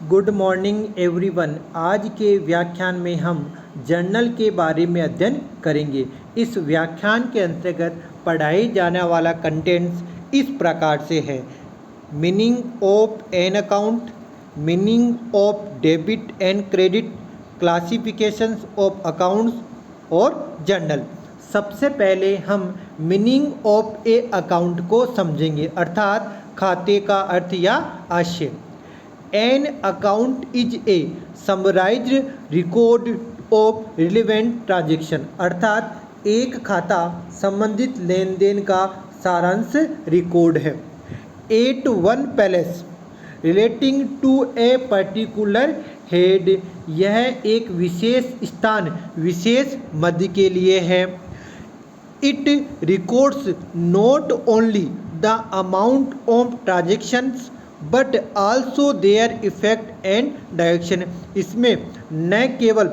Good morning everyone. आज के व्याख्यान में हम जर्नल के बारे में अध्ययन करेंगे। इस व्याख्यान के अंतर्गत पढ़ाई जाने वाला कंटेंट्स इस प्रकार से है। Meaning of an account, meaning of debit and credit, classifications of accounts और जर्नल। सबसे पहले हम मीनिंग ऑफ ए अकाउंट को समझेंगे, अर्थात खाते का अर्थ या आशय। N account is a summarised record of relevant transaction, अर्थात एक खाता संबंधित लेन देन का सारांश रिकॉर्ड है। At one place relating to a particular head, यह एक विशेष स्थान विशेष मध्य के लिए है। It records not only the amount of transactions but also their effect and direction, इसमें न केवल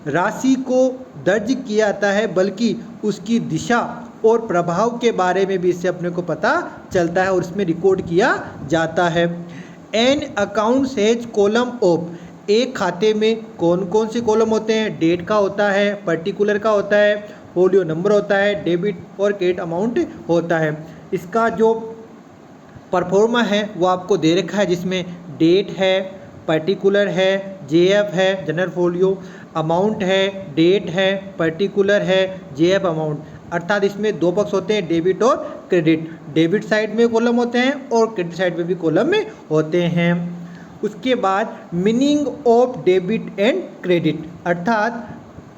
राशि को दर्ज किया जाता है बल्कि उसकी दिशा और प्रभाव के बारे में भी इससे अपने को पता चलता है और इसमें रिकॉर्ड किया जाता है। An accounts has column of, एक खाते में कौन कौन से कॉलम होते हैं? डेट का होता है, पर्टिकुलर का होता है, फोलियो नंबर होता है, डेबिट और क्रेडिट अमाउंट होता है। इसका जो परफॉर्मा है वो आपको दे रखा है, जिसमें डेट है, पर्टिकुलर है, जेएफ है, जनरल फोलियो, अमाउंट है, डेट है, पर्टिकुलर है, जेएफ अमाउंट, अर्थात इसमें दो पक्ष होते हैं, डेबिट और क्रेडिट। डेबिट साइड में कॉलम होते हैं और क्रेडिट साइड में भी कॉलम में होते हैं। उसके बाद meaning of debit and credit, अर्थात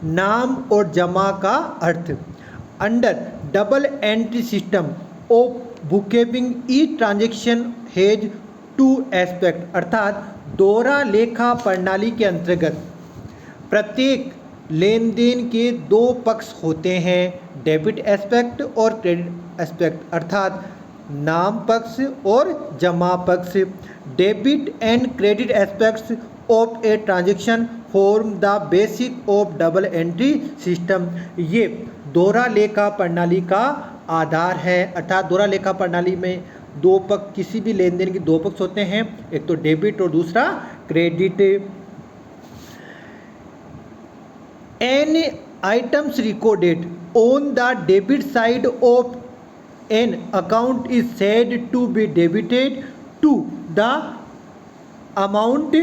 नाम और जमा का अर्थ। Under double entry system of bookkeeping each transaction has two aspect, अर्थात दोहरा लेखा प्रणाली के अंतर्गत प्रत्येक लेन देन के दो पक्ष होते हैं, डेबिट एस्पेक्ट और क्रेडिट एस्पेक्ट, अर्थात नाम पक्ष और जमा पक्ष। Debit and credit aspects of a transaction form the basic of double entry system, ये दोहरा लेखा प्रणाली का आधार है। अर्थात दोहरा लेखा प्रणाली में दो पक्ष, किसी भी लेन देन के दो पक्ष होते हैं, एक तो डेबिट और दूसरा credit. An items recorded on the debit side of an account is said to be debited to the amount,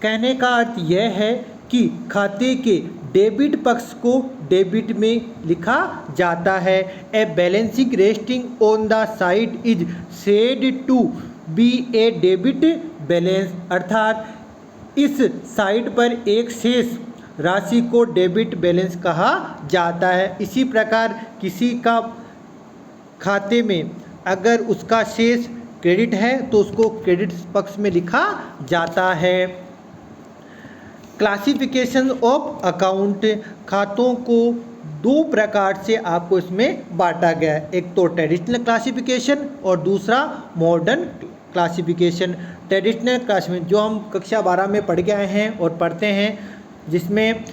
कहने का अर्थ यह है कि खाते के डेबिट पक्ष को डेबिट में लिखा जाता है। A balancing resting on the side is said to be a debit balance, अर्थात इस साइड पर एक शेष राशि को डेबिट बैलेंस कहा जाता है। इसी प्रकार किसी का खाते में अगर उसका शेष क्रेडिट है तो उसको क्रेडिट पक्ष में लिखा जाता है। क्लासिफिकेशन ऑफ अकाउंट, खातों को दो प्रकार से आपको इसमें बांटा गया है, एक तो ट्रेडिशनल क्लासिफिकेशन और दूसरा मॉडर्न क्लासिफिकेशन। ट्रेडिशनल क्लासिफिकेशन जो हम कक्षा 12 में पढ़ के आए हैं और पढ़ते हैं, जिसमें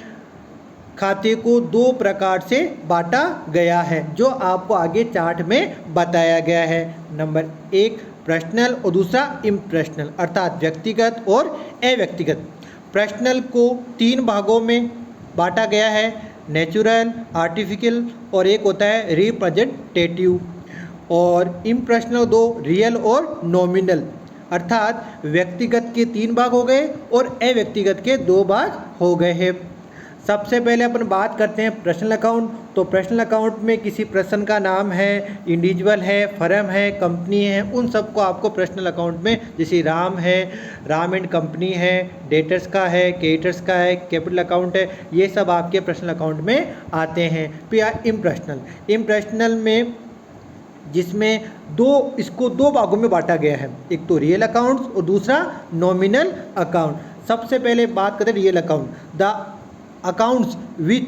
खाते को दो प्रकार से बांटा गया है, जो आपको आगे चार्ट में बताया गया है। नंबर एक पर्सनल और दूसरा इम्पर्सनल, अर्थात व्यक्तिगत और अव्यक्तिगत। पर्सनल को तीन भागों में बांटा गया है, नेचुरल, आर्टिफिशियल और एक होता है रिप्रेजेंटेटिव। और इम्पर्सनल दो, रियल और नॉमिनल, अर्थात व्यक्तिगत के तीन भाग हो गए और अव्यक्तिगत के दो भाग हो गए हैं। सबसे पहले अपन बात करते हैं पर्सनल अकाउंट। तो पर्सनल अकाउंट में किसी पर्सन का नाम है, इंडिविजुअल है, फर्म है, कंपनी है, उन सबको आपको पर्सनल अकाउंट में, जैसे राम है, राम एंड कंपनी है, डेटर्स का है, क्रेडिटर्स का है, कैपिटल अकाउंट है, ये सब आपके पर्सनल अकाउंट में आते हैं। फिर इम्पर्सनल में जिसमें इसको दो भागों में बांटा गया है, एक तो रियल अकाउंट्स और दूसरा नॉमिनल अकाउंट। सबसे पहले बात करते हैं real account. The accounts which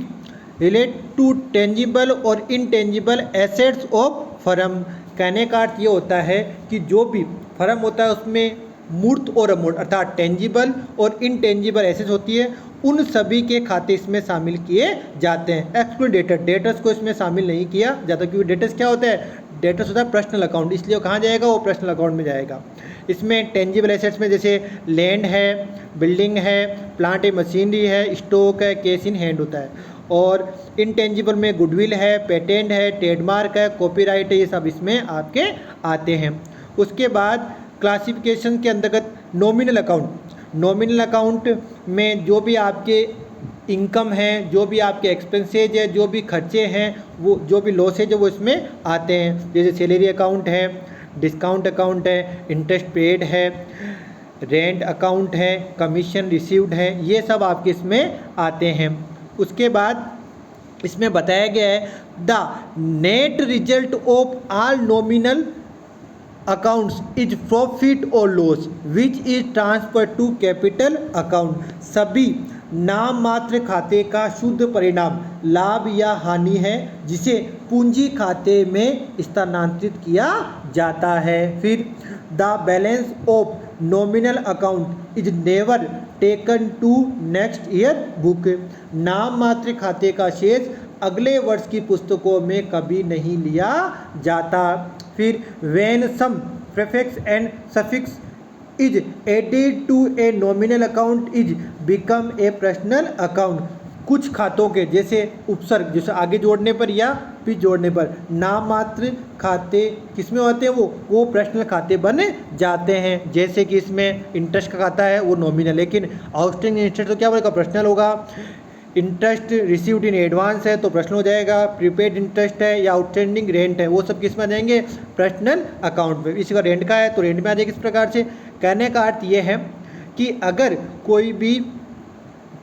relate to tangible और इनटेंजिबल एसेट्स ऑफ फर्म, कहने का अर्थ ये होता है कि जो भी फर्म होता है उसमें मूर्त और अमूर्त, अर्थात टेंजिबल और इनटेंजिबल एसेट्स होती है, उन सभी के खाते इसमें शामिल किए जाते हैं। एक्सक्लूड डेटर्स को इसमें शामिल नहीं किया जाता, क्योंकि डेटर्स क्या होता है? डेटर्स होता है पर्सनल अकाउंट, इसलिए वो कहाँ जाएगा? वो पर्सनल अकाउंट में जाएगा। इसमें टेंजिबल एसेट्स में जैसे लैंड है, बिल्डिंग है, प्लांट एंड मशीनरी है, स्टॉक है, कैश इन हैंड होता है। और इनटेंजिबल में गुडविल है, पेटेंट है, ट्रेडमार्क है, कॉपीराइट है, ये सब इसमें आपके आते हैं। उसके बाद क्लासिफिकेशन के अंतर्गत नॉमिनल अकाउंट में जो भी आपके इनकम है, जो भी आपके एक्सपेंसेज है, जो भी खर्चे हैं, वो जो भी लॉसेज है वो इसमें आते हैं। जैसे सैलरी अकाउंट है, डिस्काउंट अकाउंट है, इंटरेस्ट पेड है, रेंट अकाउंट है, कमीशन रिसीव्ड है, ये सब आपके इसमें आते हैं। उसके बाद इसमें बताया गया है the net result of all nominal accounts is profit और loss which is transfer to capital account. सभी नाम मात्र खाते का शुद्ध परिणाम लाभ या हानि है जिसे पूंजी खाते में स्थानांतरित किया जाता है। फिर the balance of nominal account is never taken to next year book. नाम मात्र खाते का शेष अगले वर्ष की पुस्तकों में कभी नहीं लिया जाता। फिर when some prefix and suffix is added to a nominal account is become a personal account. कुछ खातों के जैसे उपसर्ग जैसे आगे जोड़ने पर या पीछे जोड़ने पर नाम मात्र खाते किसमें होते हैं, वो पर्सनल खाते बन जाते हैं। जैसे कि इसमें इंटरेस्ट का खाता है वो नॉमिनल, लेकिन आउटस्टैंडिंग इंटरेस्ट तो क्या बोलेगा, पर्सनल होगा। इंटरेस्ट रिसीव्ड इन एडवांस है तो पर्सनल हो जाएगा। प्रीपेड इंटरेस्ट है या आउटस्टैंडिंग रेंट है वो सब किस में आ जाएंगे, पर्सनल अकाउंट में। इसी का रेंट का है तो रेंट में आ जाएगा। इस प्रकार से कहने का अर्थ ये है कि अगर कोई भी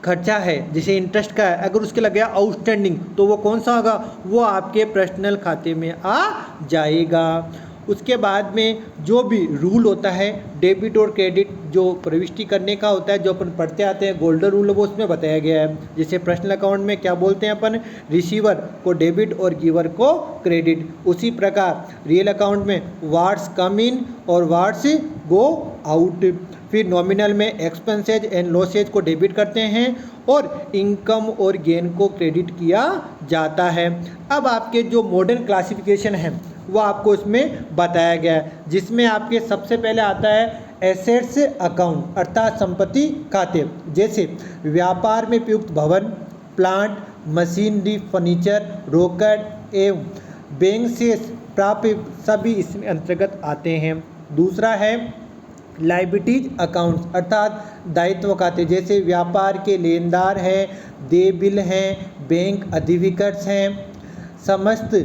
खर्चा है जैसे इंटरेस्ट का है, अगर उसके लग गया आउटस्टैंडिंग तो वो कौन सा होगा, वो आपके पर्सनल खाते में आ जाएगा। उसके बाद में जो भी रूल होता है डेबिट और क्रेडिट जो प्रविष्टि करने का होता है, जो अपन पढ़ते आते हैं गोल्डन रूल वो उसमें बताया गया है। जैसे पर्सनल अकाउंट में क्या बोलते हैं अपन, रिसीवर को डेबिट और गिवर को क्रेडिट। उसी प्रकार रियल अकाउंट में वार्ड्स कम इन और वार्ड्स गो आउट। फिर नॉमिनल में एक्सपेंसेज एंड लॉसेज को डेबिट करते हैं और इनकम और गेन को क्रेडिट किया जाता है। अब आपके जो मॉडर्न क्लासिफिकेशन है वो आपको इसमें बताया गया है, जिसमें आपके सबसे पहले आता है एसेट्स अकाउंट अर्थात संपत्ति खाते। जैसे व्यापार में प्रयुक्त भवन, प्लांट, मशीनरी, फर्नीचर, रोकड़ एवं बैंक से प्राप्त सभी इसमें अंतर्गत आते हैं। दूसरा है लायबिलिटीज अकाउंट अर्थात दायित्व खाते। जैसे व्यापार के लेनदार हैं, देय बिल हैं, बैंक अधिविकर्ष हैं, समस्त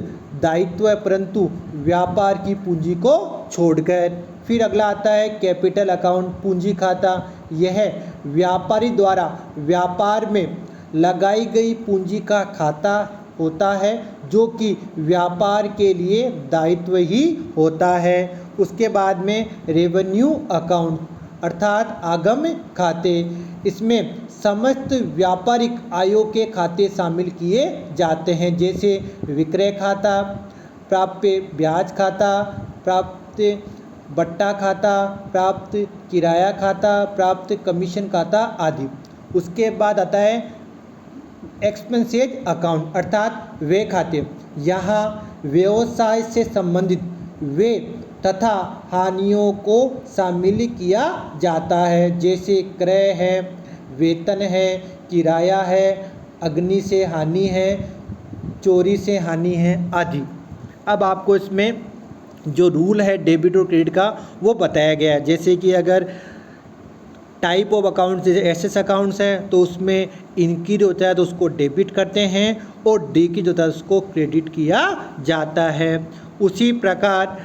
दायित्व है परंतु व्यापार की पूंजी को छोड़कर। फिर अगला आता है कैपिटल अकाउंट पूंजी खाता। यह व्यापारी द्वारा व्यापार में लगाई गई पूंजी का खाता होता है जो कि व्यापार के लिए दायित्व ही होता है। उसके बाद में रेवेन्यू अकाउंट अर्थात आगम खाते। इसमें समस्त व्यापारिक आयों के खाते शामिल किए जाते हैं। जैसे विक्रय खाता, प्राप्य ब्याज खाता, प्राप्त बट्टा खाता, प्राप्त किराया खाता, प्राप्त कमीशन खाता आदि। उसके बाद आता है एक्सपेंसेज अकाउंट अर्थात व्यय खाते। यहाँ व्यवसाय से संबंधित व्यय तथा हानियों को शामिल किया जाता है। जैसे क्रय है, वेतन है, किराया है, अग्नि से हानि है, चोरी से हानि है आदि। अब आपको इसमें जो रूल है डेबिट और क्रेडिट का वो बताया गया है। जैसे कि अगर टाइप ऑफ अकाउंट्स जैसे एसेट्स अकाउंट्स है तो उसमें इंक्रीज होता है तो उसको डेबिट करते हैं और डिक्रीज होता है उसको क्रेडिट किया जाता है। उसी प्रकार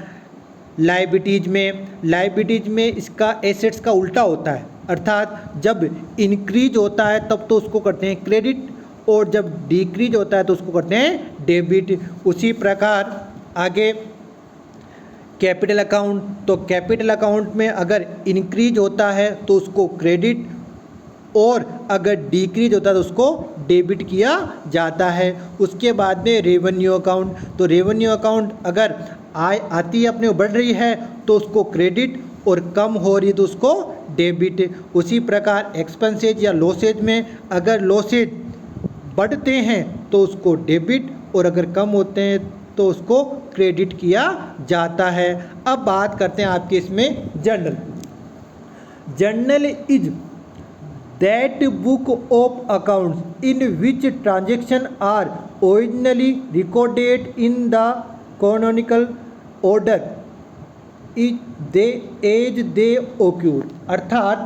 लायबिलिटीज में इसका एसेट्स का उल्टा होता है अर्थात जब इंक्रीज होता है तब तो उसको करते हैं क्रेडिट और जब डिक्रीज होता है तो उसको करते हैं डेबिट। उसी प्रकार आगे कैपिटल अकाउंट, तो कैपिटल अकाउंट में अगर इंक्रीज होता है तो उसको क्रेडिट और अगर डिक्रीज होता है तो उसको डेबिट किया जाता है। उसके बाद में रेवेन्यू अकाउंट, तो रेवेन्यू अकाउंट अगर आय आती है अपने बढ़ रही है तो उसको क्रेडिट और कम हो रही है तो उसको डेबिट। उसी प्रकार एक्सपेंसेज या लॉसेज में अगर लॉसेज बढ़ते हैं तो उसको डेबिट और अगर कम होते हैं तो उसको क्रेडिट किया जाता है। अब बात करते हैं आपके इसमें journal. Journal is that book of accounts in which transaction are originally recorded in the कॉनोनिकल order is they as they occur. अर्थात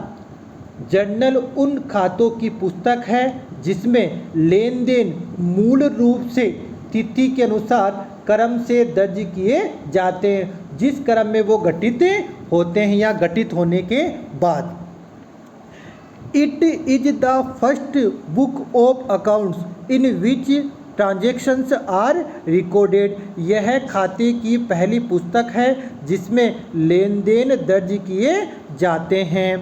जर्नल उन खातों की पुस्तक है जिसमें लेन देन मूल रूप से तिथि के अनुसार क्रम से दर्ज किए जाते हैं, जिस क्रम में वो घटित होते हैं या घटित होने के बाद। It is the first book of accounts in which transactions are recorded. यह खाते की पहली पुस्तक है जिसमें लेन देन दर्ज किए जाते हैं।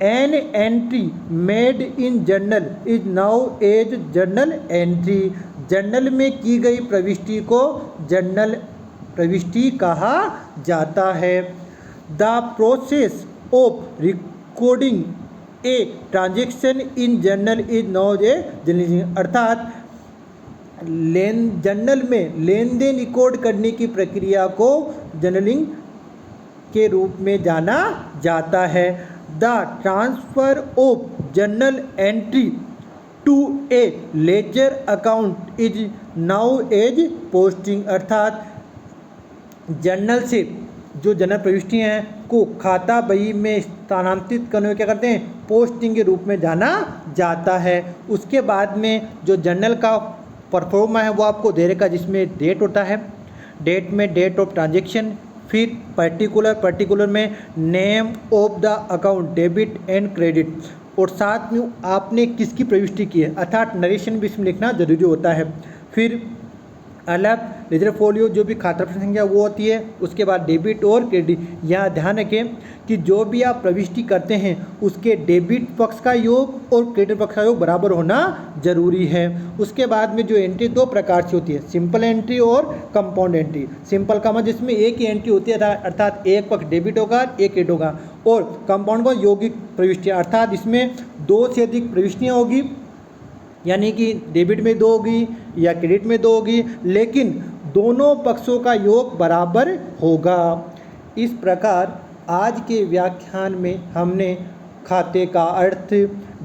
An entry made in journal is now as journal entry. Journal में की गई प्रविष्टि को जर्नल प्रविष्टि कहा जाता है। The process of recording a transaction in journal is now A journaling. अर्थात जर्नल में लेन देन रिकॉर्ड करने की प्रक्रिया को जर्नलिंग के रूप में जाना जाता है। The transfer of journal entry to a ledger account is now as posting. अर्थात जर्नल से जो जर्नल प्रविष्टियाँ हैं को खाता बही में स्थानांतरित करने को क्या करते हैं, पोस्टिंग के रूप में जाना जाता है। उसके बाद में जो जर्नल का परफॉर्मा है वो आपको दे रखा, जिसमें डेट होता है, डेट में डेट ऑफ ट्रांजेक्शन, फिर पर्टिकुलर में name of the account, debit and credit, और साथ में आपने किसकी प्रविष्टि की है, अर्थात नरेशन भी इसमें लिखना जरूरी होता है। फिर अलग लेजर फोलियो जो भी खाता संख्या वो होती है, उसके बाद डेबिट और क्रेडिट। यहाँ ध्यान रखें कि जो भी आप प्रविष्टि करते हैं उसके डेबिट पक्ष का योग और क्रेडिट पक्ष का योग बराबर होना जरूरी है। उसके बाद में जो एंट्री दो प्रकार से होती है, सिंपल एंट्री और कंपाउंड एंट्री। सिंपल का मतलब जिसमें एक ही एंट्री होती है, अर्थात एक पक्ष डेबिट होगा एक क्रेडिट होगा, और कंपाउंड का यौगिक प्रविष्टियाँ, अर्थात इसमें दो से अधिक प्रविष्टियाँ होगी, यानी कि डेबिट में दो होगी या क्रेडिट में दो होगी, लेकिन दोनों पक्षों का योग बराबर होगा। इस प्रकार आज के व्याख्यान में हमने खाते का अर्थ,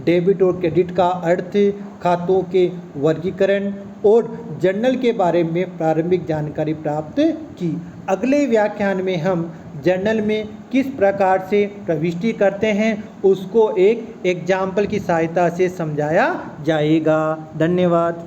डेबिट और क्रेडिट का अर्थ, खातों के वर्गीकरण और जर्नल के बारे में प्रारंभिक जानकारी प्राप्त की। अगले व्याख्यान में हम जर्नल में किस प्रकार से प्रविष्टि करते हैं उसको एक एग्जाम्पल की सहायता से समझाया जाएगा। धन्यवाद।